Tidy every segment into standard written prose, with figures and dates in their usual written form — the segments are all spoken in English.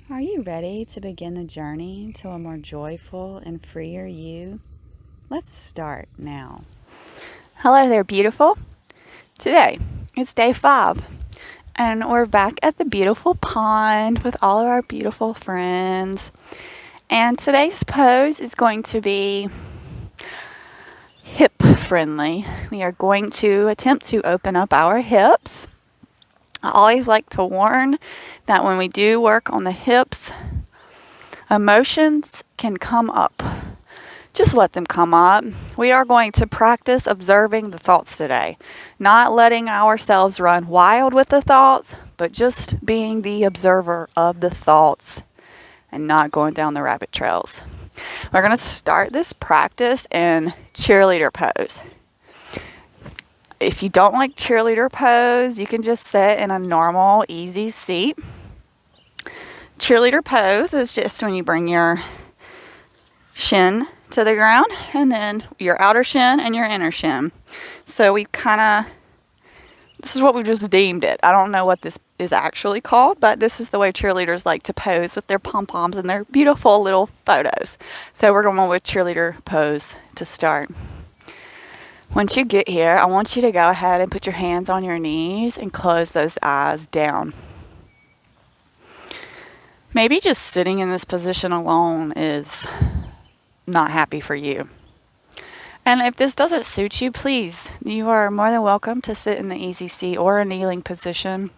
Are you ready to begin the journey to a more joyful and freer you? Let's start now. Hello there, beautiful. Today, it's day 5, and we're back at the beautiful pond with all of our beautiful friends. And today's pose is going to be hip friendly. We are going to attempt to open up our hips. I always like to warn that when we do work on the hips, emotions can come up. Just let them come up. We are going to practice observing the thoughts today, not letting ourselves run wild with the thoughts, but just being the observer of the thoughts and not going down the rabbit trails. We're going to start this practice in cheerleader pose. If you don't like cheerleader pose, you can just sit in a normal, easy seat. Cheerleader pose is just when you bring your shin to the ground and then your outer shin and your inner shin. So this is what we just deemed it. I don't know what this is actually called, but this is the way cheerleaders like to pose with their pom-poms and their beautiful little photos. So we're going with cheerleader pose to start. Once you get here, I want you to go ahead and put your hands on your knees and close those eyes down. Maybe just sitting in this position alone is not happy for you. And if this doesn't suit you, please, you are more than welcome to sit in the easy seat or a kneeling position.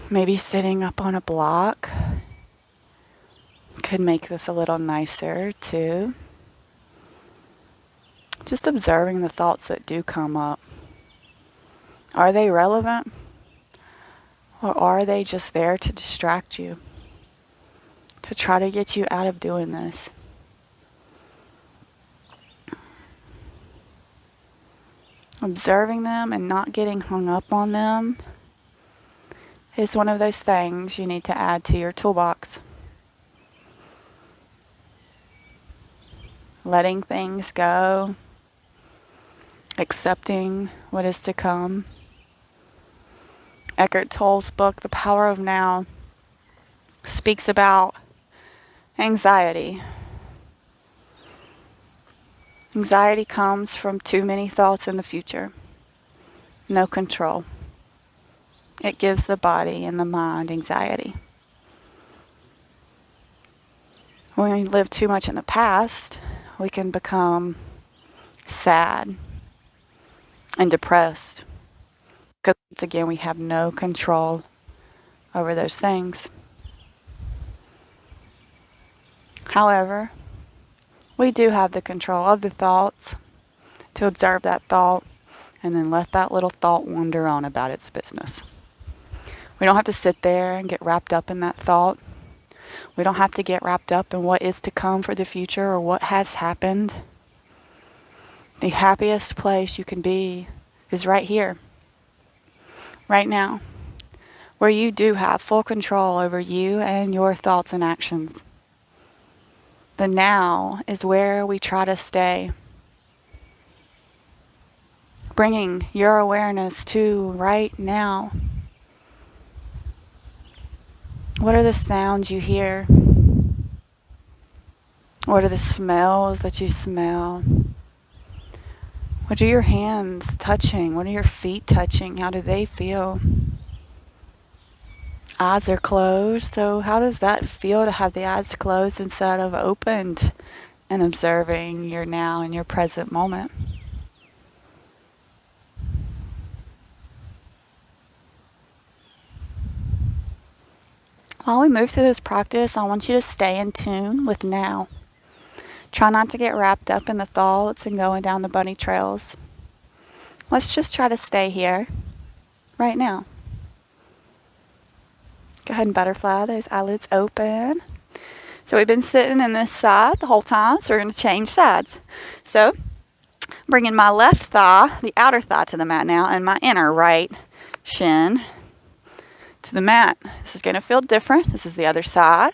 Maybe sitting up on a block could make this a little nicer too. Just observing the thoughts that do come up. Are they relevant? Or are they just there to distract you? To try to get you out of doing this? Observing them and not getting hung up on them is one of those things you need to add to your toolbox. Letting things go, accepting what is to come. Eckhart Tolle's book, The Power of Now, speaks about anxiety. Anxiety comes from too many thoughts in the future. No control. It gives the body and the mind anxiety. When we live too much in the past, we can become sad and depressed. Because once again, we have no control over those things. However, we do have the control of the thoughts to observe that thought and then let that little thought wander on about its business. We don't have to sit there and get wrapped up in that thought. We don't have to get wrapped up in what is to come for the future or what has happened. The happiest place you can be is right here, right now, where you do have full control over you and your thoughts and actions. The now is where we try to stay. Bringing your awareness to right now. What are the sounds you hear? What are the smells that you smell? What are your hands touching? What are your feet touching? How do they feel? Eyes are closed, so how does that feel to have the eyes closed instead of opened and observing your now and your present moment? While we move through this practice, I want you to stay in tune with now. Try not to get wrapped up in the thoughts and going down the bunny trails. Let's just try to stay here, right now. Go ahead and butterfly those eyelids open. So we've been sitting in this side the whole time, so we're going to change sides. So bringing my left thigh, the outer thigh to the mat now, and my inner right shin to the mat. This is going to feel different. This is the other side.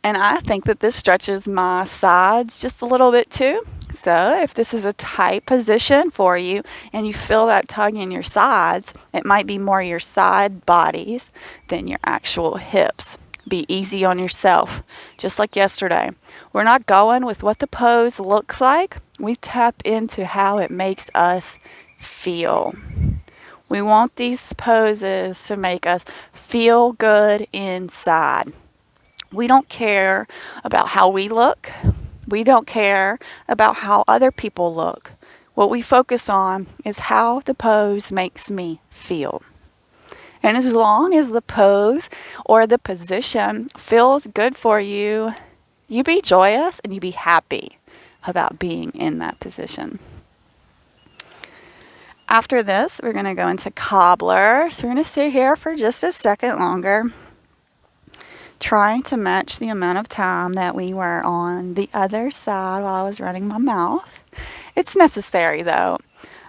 And I think that this stretches my sides just a little bit too. So if this is a tight position for you and you feel that tug in your sides, it might be more your side bodies than your actual hips. Be easy on yourself, just like yesterday. We're not going with what the pose looks like. We tap into how it makes us feel. We want these poses to make us feel good inside. We don't care about how we look. We don't care about how other people look. What we focus on is how the pose makes me feel. And as long as the pose or the position feels good for you, you be joyous and you be happy about being in that position. After this, we're going to go into cobbler. So we're going to stay here for just a second longer, trying to match the amount of time that we were on the other side while I was running my mouth. It's necessary though.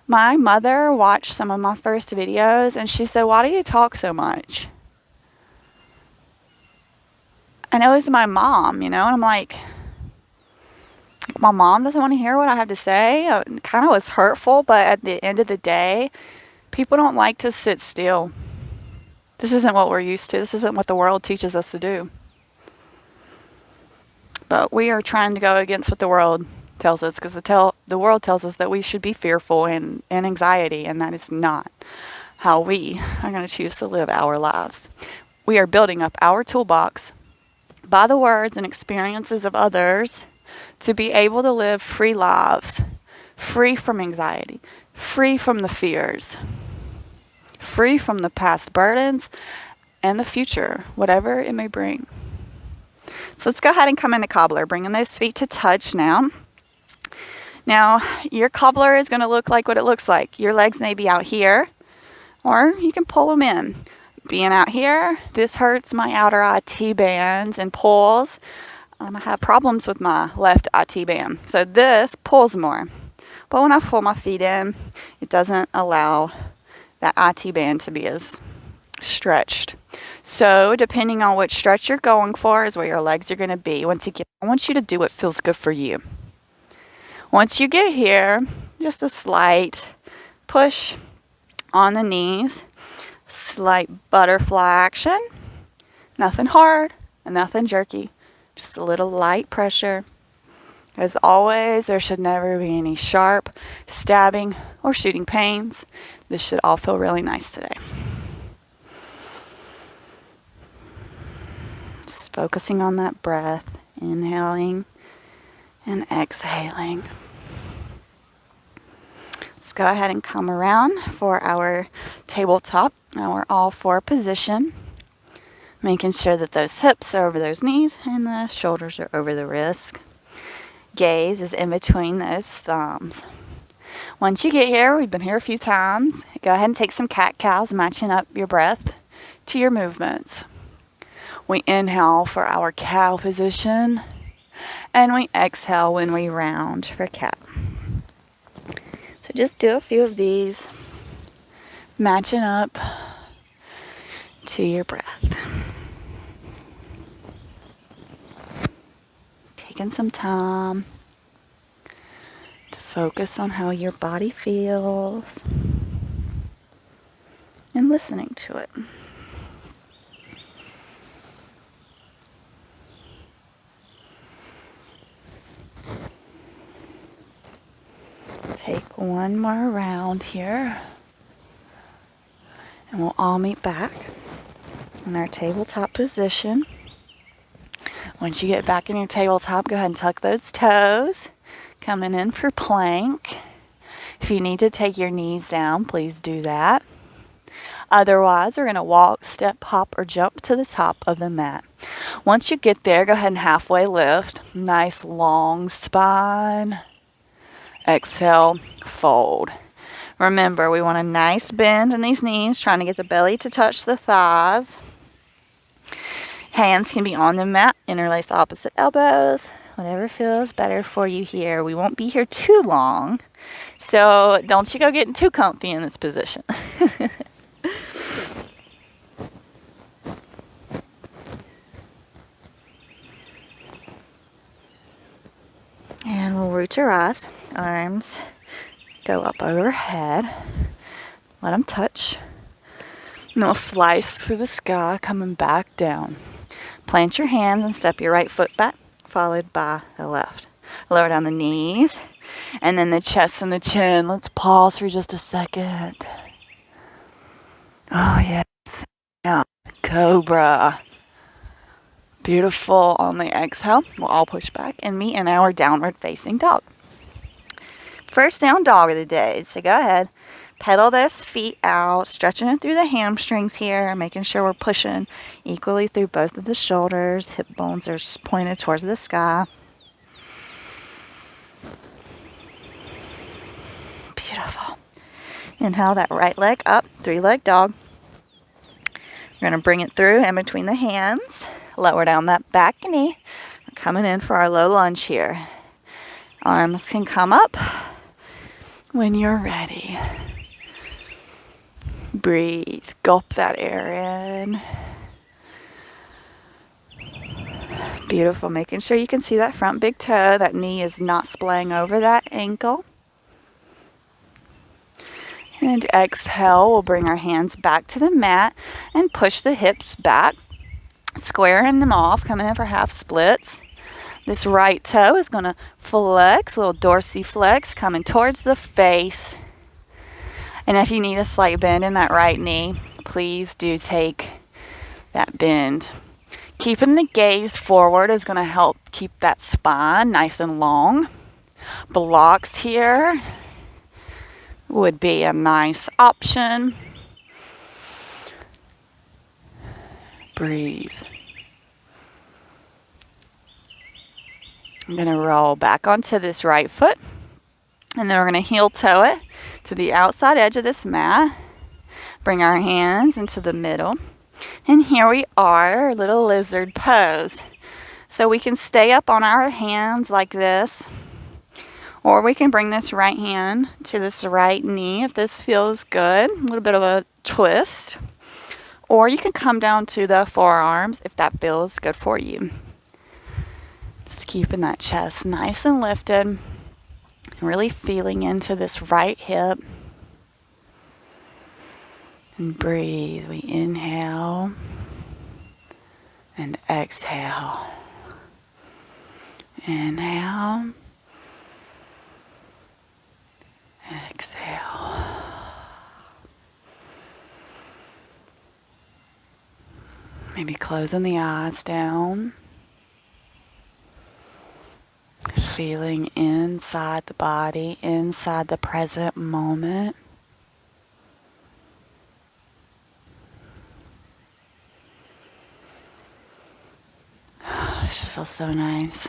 My mother watched some of my first videos and she said, "Why do you talk so much?" And it was my mom, and I'm like, my mom doesn't want to hear what I have to say. It kind of was hurtful, but at the end of the day, people don't like to sit still. This isn't what we're used to. This isn't what the world teaches us to do. But we are trying to go against what the world tells us, because the world tells us that we should be fearful and anxiety, and that is not how we are going to choose to live our lives. We are building up our toolbox by the words and experiences of others to be able to live free lives, free from anxiety, free from the fears, free from the past burdens and the future, whatever it may bring. So let's go ahead and come into cobbler, bringing those feet to touch now. Now, your cobbler is going to look like what it looks like. Your legs may be out here, or you can pull them in. Being out here, this hurts my outer IT bands and pulls. I have problems with my left IT band, so this pulls more. But when I pull my feet in, it doesn't allow that IT band to be as stretched. So depending on which stretch you're going for is where your legs are going to be. Once again, I want you to do what feels good for you. Once you get here, just a slight push on the knees, slight butterfly action, nothing hard and nothing jerky, just a little light pressure. As always, there should never be any sharp, stabbing, or shooting pains. This should all feel really nice today. Just focusing on that breath, inhaling and exhaling. Let's go ahead and come around for our tabletop, our all four position. Making sure that those hips are over those knees and the shoulders are over the wrists. Gaze is in between those thumbs. Once you get here, we've been here a few times, go ahead and take some cat-cows, matching up your breath to your movements. We inhale for our cow position, and we exhale when we round for cat. So just do a few of these, matching up to your breath. Taking some time to focus on how your body feels and listening to it. Take one more round here, and we'll all meet back in our tabletop position. Once you get back in your tabletop, go ahead and tuck those toes, coming in for plank. If you need to take your knees down, please do that. Otherwise, we're going to walk, step, hop, or jump to the top of the mat. Once you get there, go ahead and halfway lift. Nice long spine. Exhale, fold. Remember, we want a nice bend in these knees, trying to get the belly to touch the thighs. Hands can be on the mat, interlace opposite elbows, whatever feels better for you here. We won't be here too long, so don't you go getting too comfy in this position. And we'll root your eyes. Arms go up overhead. Let them touch. And we'll slice through the sky, coming back down. Plant your hands and step your right foot back, followed by the left. Lower down the knees, and then the chest and the chin. Let's pause for just a second. Oh, yes. Yeah. Cobra. Beautiful. On the exhale, we'll all push back and meet in our downward facing dog. First down dog of the day. So go ahead, pedal those feet out, stretching it through the hamstrings here, making sure we're pushing equally through both of the shoulders. Hip bones are pointed towards the sky. Beautiful. Inhale that right leg up, 3-leg dog. We're going to bring it through in between the hands. Lower down that back knee. We're coming in for our low lunge here. Arms can come up when you're ready. Breathe. Gulp that air in. Beautiful. Making sure you can see that front big toe. That knee is not splaying over that ankle. And exhale, we'll bring our hands back to the mat and push the hips back, squaring them off, coming in for half splits. This right toe is going to flex, a little dorsiflex, coming towards the face. And if you need a slight bend in that right knee, please do take that bend. Keeping the gaze forward is going to help keep that spine nice and long. Blocks here would be a nice option. Breathe. I'm going to roll back onto this right foot, and then we're going to heel toe it to the outside edge of this mat. Bring our hands into the middle, and here we are, little lizard pose. So we can stay up on our hands like this, or we can bring this right hand to this right knee if this feels good. A little bit of a twist. Or you can come down to the forearms if that feels good for you. Just keeping that chest nice and lifted. Really feeling into this right hip. And breathe. We inhale and exhale. Inhale. Exhale. Maybe closing the eyes down. Feeling inside the body, inside the present moment. This just feels so nice.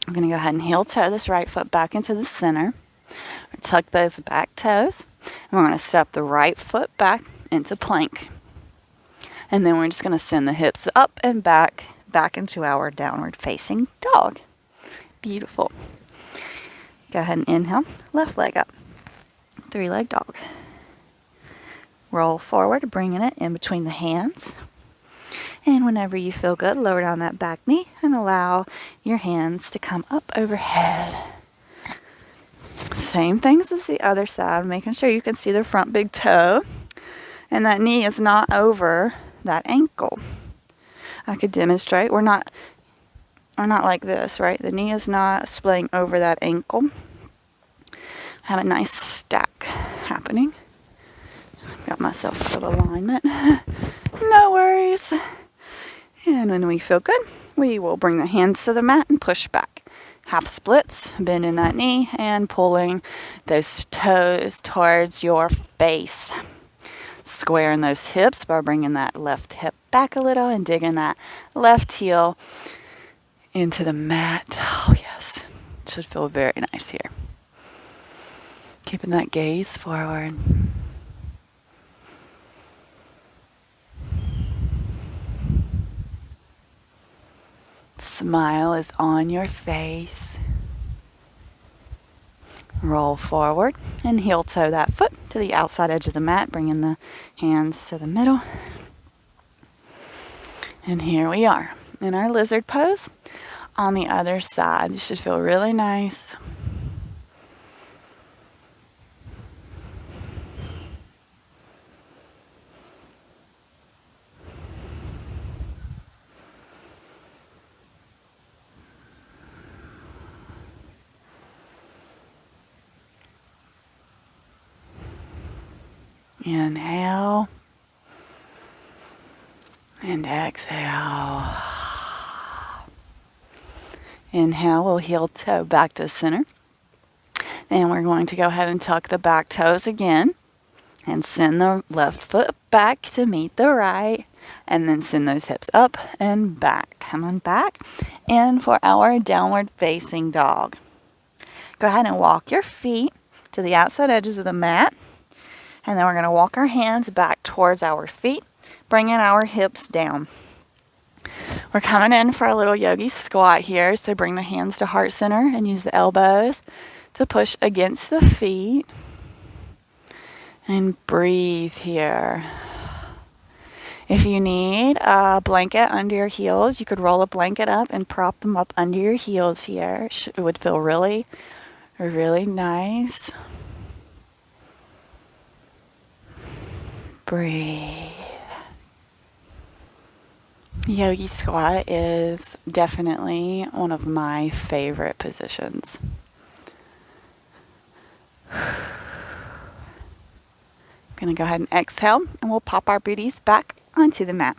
I'm going to go ahead and heel toe this right foot back into the center. Tuck those back toes. And we're going to step the right foot back into plank. And then we're just going to send the hips up and back into our downward facing dog. Beautiful. Go ahead and inhale, left leg up. 3-leg dog. Roll forward, bringing it in between the hands. And whenever you feel good, lower down that back knee and allow your hands to come up overhead. Same things as the other side, making sure you can see the front big toe and that knee is not over that ankle. I could demonstrate. We're not like this, right? The knee is not splaying over that ankle. Have a nice stack happening. Got myself out of alignment. No worries. And when we feel good, we will bring the hands to the mat and push back. Half splits, bending that knee and pulling those toes towards your face. Squaring those hips by bringing that left hip back a little and digging that left heel into the mat. Oh, yes. Should feel very nice here. Keeping that gaze forward. Smile is on your face. Roll forward and heel toe that foot to the outside edge of the mat, bringing the hands to the middle. And here we are in our lizard pose on the other side. This should feel really nice. Inhale and exhale. Inhale, we'll heel toe back to center. Then we're going to go ahead and tuck the back toes again and send the left foot back to meet the right, and then send those hips up and back. Coming back in for our downward facing dog. Go ahead and walk your feet to the outside edges of the mat, and then we're going to walk our hands back towards our feet, bringing our hips down. We're coming in for a little yogi squat here, so bring the hands to heart center and use the elbows to push against the feet. And breathe here. If you need a blanket under your heels, you could roll a blanket up and prop them up under your heels here. It would feel really, really nice. Breathe. Yogi squat is definitely one of my favorite positions. Going to go ahead and exhale, and we'll pop our booties back onto the mat.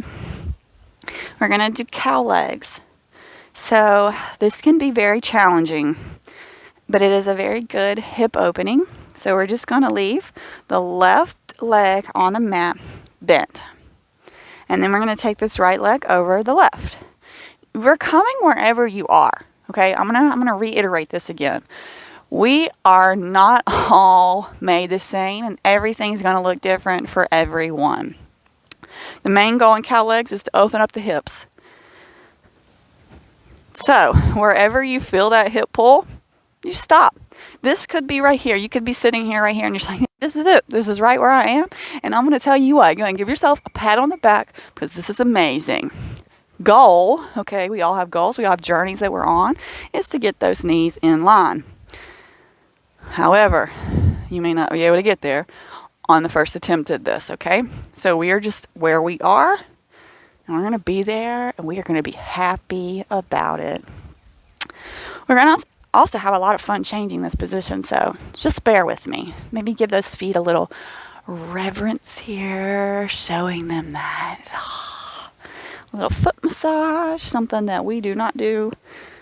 We're going to do cow legs. So this can be very challenging, but it is a very good hip opening. So we're just going to leave the left leg on the mat bent. And then we're going to take this right leg over the left. We're coming wherever you are. Okay, I'm gonna reiterate this again. We are not all made the same, and everything's going to look different for everyone. The main goal in cow legs is to open up the hips. So, wherever you feel that hip pull, you stop. This could be right here. You could be sitting here, right here, and you're saying, this is it. This is right where I am. And I'm going to tell you what. Go ahead and give yourself a pat on the back, because this is amazing. Goal, okay, we all have goals. We all have journeys that we're on, is to get those knees in line. However, you may not be able to get there on the first attempt at this, okay? So we are just where we are, and we're going to be there, and we are going to be happy about it. We're going to also have a lot of fun changing this position, so just bear with me. Maybe give those feet a little reverence here, showing them that. A little foot massage, something that we do not do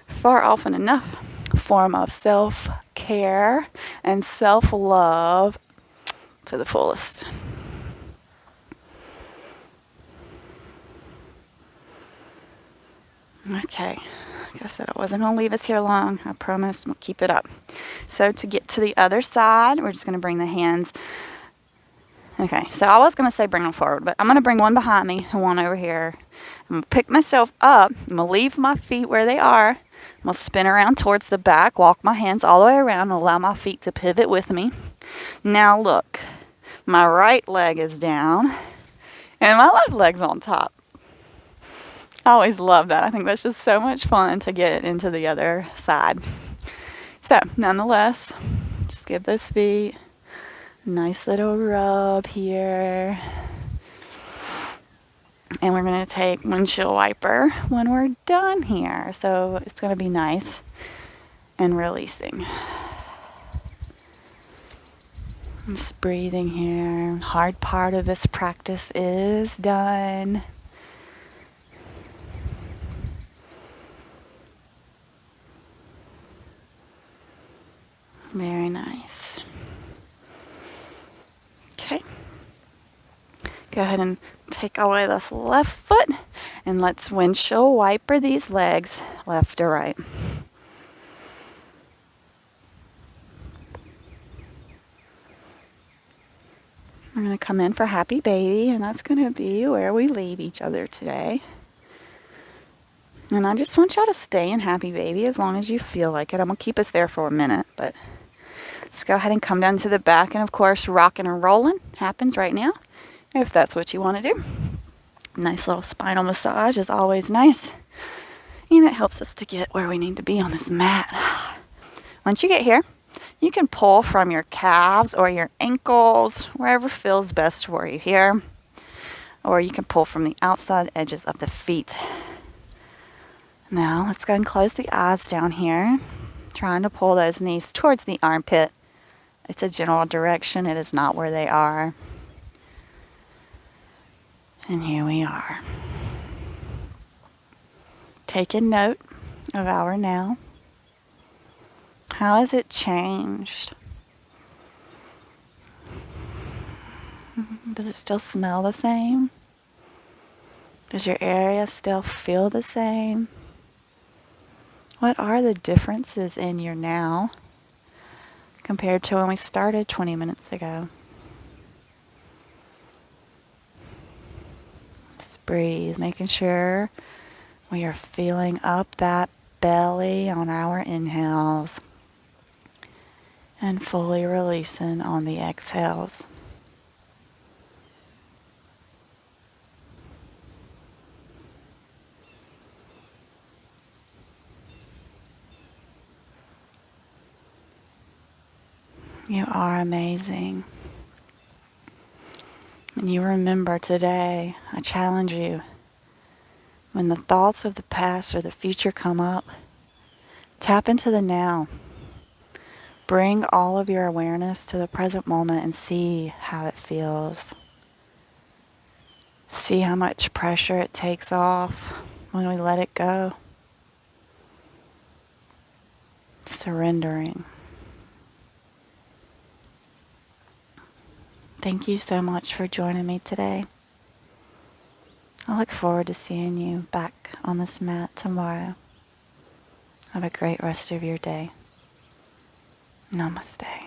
far often enough. Form of self-care and self-love to the fullest. Okay, like I said, I wasn't going to leave us here long. I promise we'll keep it up. So to get to the other side, we're just going to bring the hands. Okay, so I was going to say bring them forward, but I'm going to bring one behind me and one over here. I'm going to pick myself up. I'm going to leave my feet where they are. I'm going to spin around towards the back, walk my hands all the way around, and allow my feet to pivot with me. Now look, my right leg is down, and my left leg's on top. I always love that. I think that's just so much fun to get into the other side. So, nonetheless, just give those feet a nice little rub here. And we're going to take windshield wiper when we're done here. So it's going to be nice and releasing. Just breathing here. Hard part of this practice is done. Very nice. Okay. Go ahead and take away this left foot, and let's windshield wiper these legs left to right. We're going to come in for happy baby, and that's going to be where we leave each other today. And I just want y'all to stay in happy baby as long as you feel like it. I'm going to keep us there for a minute, but let's go ahead and come down to the back, and of course rocking and rolling happens right now, if that's what you want to do. Nice little spinal massage is always nice, and it helps us to get where we need to be on this mat. Once you get here, you can pull from your calves or your ankles, wherever feels best for you here, or you can pull from the outside edges of the feet. Now let's go and close the eyes down here, trying to pull those knees towards the armpit. It's a general direction, it is not where they are. And here we are. Taking note of our now. How has it changed? Does it still smell the same? Does your area still feel the same? What are the differences in your now compared to when we started 20 minutes ago? Just breathe, making sure we are filling up that belly on our inhales and fully releasing on the exhales. You are amazing. And you remember today, I challenge you, when the thoughts of the past or the future come up, tap into the now. Bring all of your awareness to the present moment and see how it feels. See how much pressure it takes off when we let it go. Surrendering. Thank you so much for joining me today. I look forward to seeing you back on this mat tomorrow. Have a great rest of your day. Namaste.